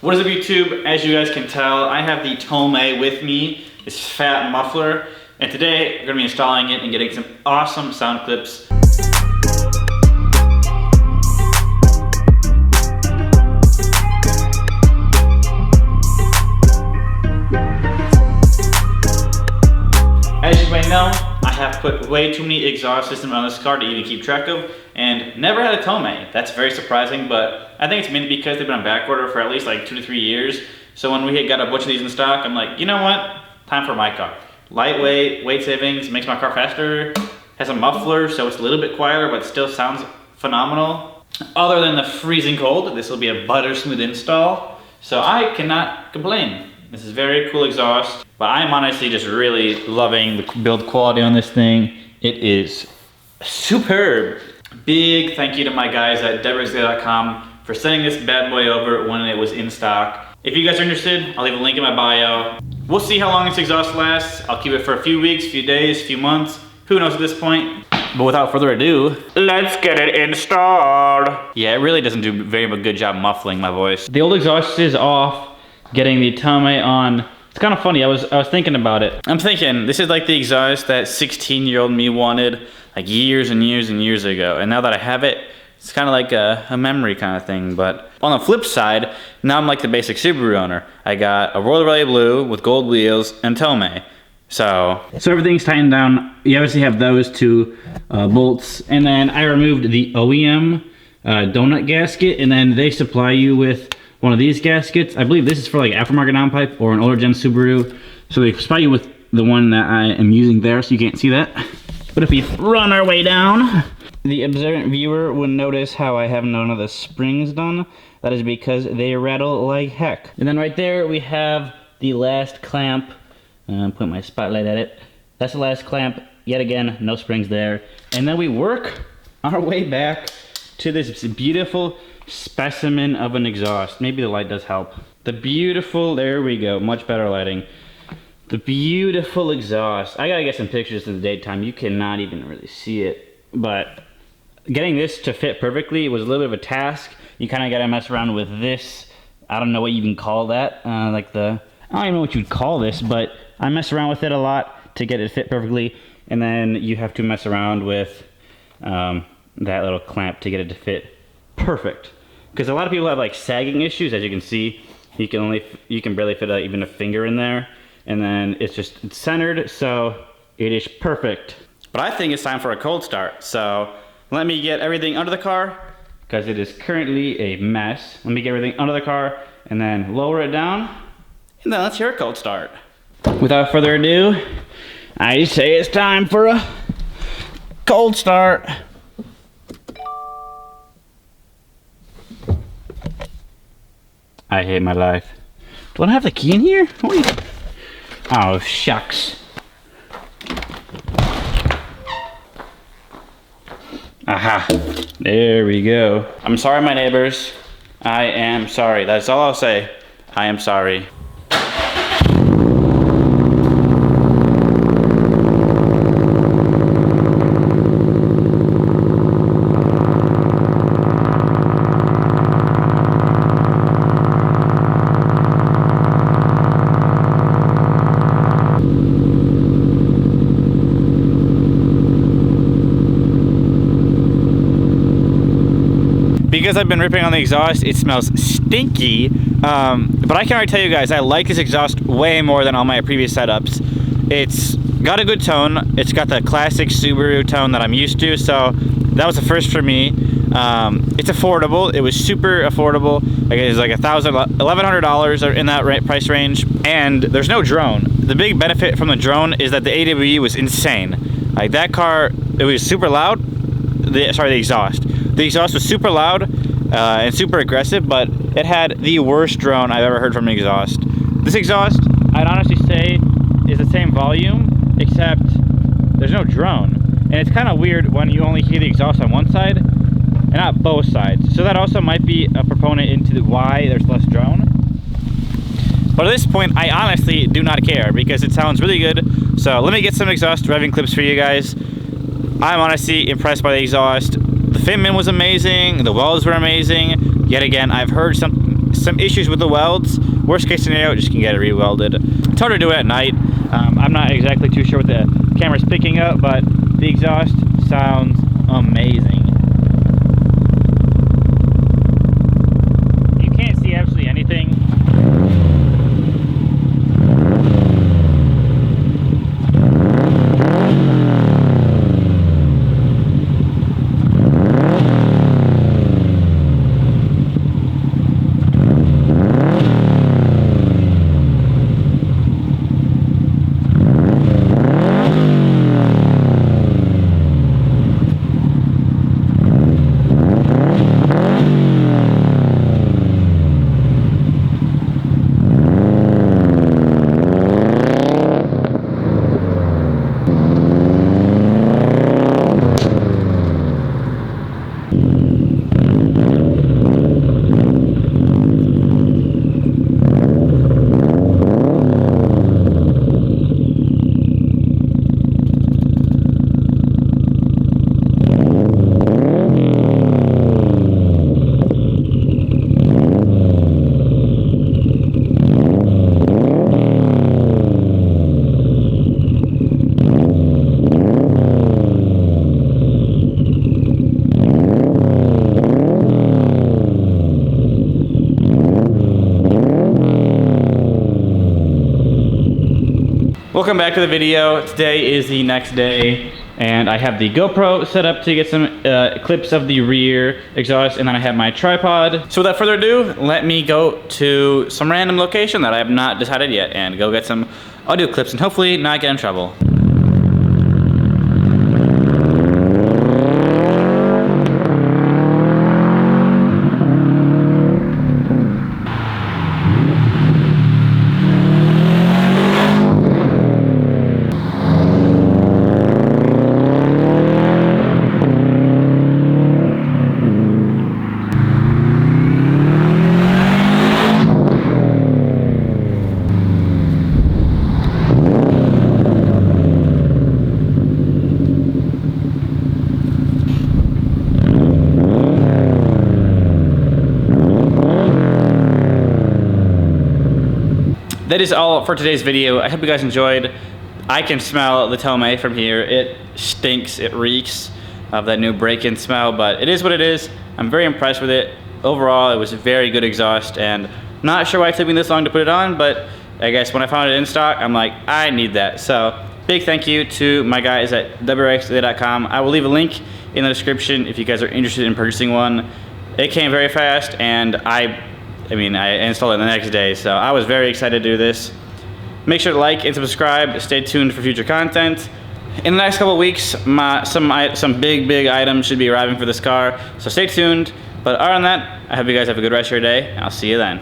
What is up, YouTube? As you guys can tell, I have the TOMEI with me, this fat muffler, and today we're going to be installing it and getting some awesome sound clips. As you may know, I have put way too many exhaust systems on this car to even keep track of, and never had a TOMEI. That's very surprising, but I think it's mainly because they've been on back order for at least like 2 to 3 years. So when we got a bunch of these in stock, I'm like, you know what? Time for my car. Lightweight, weight savings, makes my car faster, has a muffler, so it's a little bit quieter, but still sounds phenomenal. Other than the freezing cold, this will be a butter smooth install, so I cannot complain. This is very cool exhaust, but I'm honestly just really loving the build quality on this thing. It is superb. Big thank you to my guys at deborahsday.com for sending this bad boy over when it was in stock. If you guys are interested, I'll leave a link in my bio. We'll see how long this exhaust lasts. I'll keep it for a few weeks, few days, few months. Who knows at this point? But without further ado, let's get it installed. Yeah, it really doesn't do very good job muffling my voice. The old exhaust is off. Getting the TOMEI on. It's kind of funny, I was thinking about it. I'm thinking, this is like the exhaust that 16-year-old me wanted like years and years and years ago. And now that I have it, it's kind of like a memory kind of thing. But on the flip side, now I'm like the basic Subaru owner. I got a Royal Rally Blue with gold wheels and TOMEI. So everything's tightened down. You obviously have those two bolts. And then I removed the OEM donut gasket, and then they supply you with one of these gaskets. I believe this is for like aftermarket downpipe or an older gen Subaru. So they supply you with the one that I am using there, so you can't see that. But if we run our way down, the observant viewer will notice how I have none of the springs done. That is because they rattle like heck. And then right there we have the last clamp. Put my spotlight at it. That's the last clamp. Yet again, no springs there. And then we work our way back to this beautiful specimen of an exhaust. Maybe the light does help. The beautiful, there we go, much better lighting. The beautiful exhaust. I gotta get some pictures in the daytime. You cannot even really see it. But getting this to fit perfectly was a little bit of a task. You kind of gotta mess around with this. I don't know what you even call that. I don't even know what you'd call this, but I mess around with it a lot to get it to fit perfectly. And then you have to mess around with that little clamp to get it to fit perfect. Because a lot of people have like sagging issues. As you can see, you can barely fit even a finger in there, and then it's centered, so it is perfect. But I think it's time for a cold start, so let me get everything under the car, because it is currently a mess. Let me get everything under the car and then lower it down, and then let's hear a cold start. Without further ado, I say it's time for a cold start. I hate my life. Do I have the key in here? Wait. Oh, shucks. Aha. There we go. I'm sorry, my neighbors. I am sorry. That's all I'll say. I am sorry. Because I've been ripping on the exhaust, it smells stinky, but I can already tell you guys, I like this exhaust way more than all my previous setups. It's got a good tone. It's got the classic Subaru tone that I'm used to, so that was the first for me. It's affordable. It was super affordable. Like it was like $1,100 in that price range, and there's no drone. The big benefit from the drone is that the AWE was insane. Like that car, it was super loud. The exhaust. The exhaust was super loud and super aggressive, but it had the worst drone I've ever heard from an exhaust. This exhaust, I'd honestly say, is the same volume, except there's no drone. And it's kind of weird when you only hear the exhaust on one side and not both sides. So that also might be a proponent into why there's less drone. But at this point, I honestly do not care because it sounds really good. So let me get some exhaust revving clips for you guys. I'm honestly impressed by the exhaust. The fitment was amazing, the welds were amazing. Yet again, I've heard some some issues with the welds. Worst case scenario, just can get it re-welded. It's hard to do it at night. I'm not exactly too sure what the camera's picking up, but the exhaust sounds amazing. You can't see absolutely anything. Welcome back to the video. Today is the next day, and I have the GoPro set up to get some clips of the rear exhaust, and then I have my tripod. So without further ado, let me go to some random location that I have not decided yet and go get some audio clips and hopefully not get in trouble. That is all for today's video. I hope you guys enjoyed. I can smell the TOMEI from here. It stinks, it reeks of that new break-in smell, but it is what it is. I'm very impressed with it. Overall, it was a very good exhaust, and not sure why it took me this long to put it on, but I guess when I found it in stock, I'm like, I need that. So big thank you to my guys at wxla.com. I will leave a link in the description if you guys are interested in purchasing one. It came very fast, and I installed it the next day, so I was very excited to do this. Make sure to like and subscribe. Stay tuned for future content. In the next couple of weeks, some big items should be arriving for this car, so stay tuned. But other than that, I hope you guys have a good rest of your day, and I'll see you then.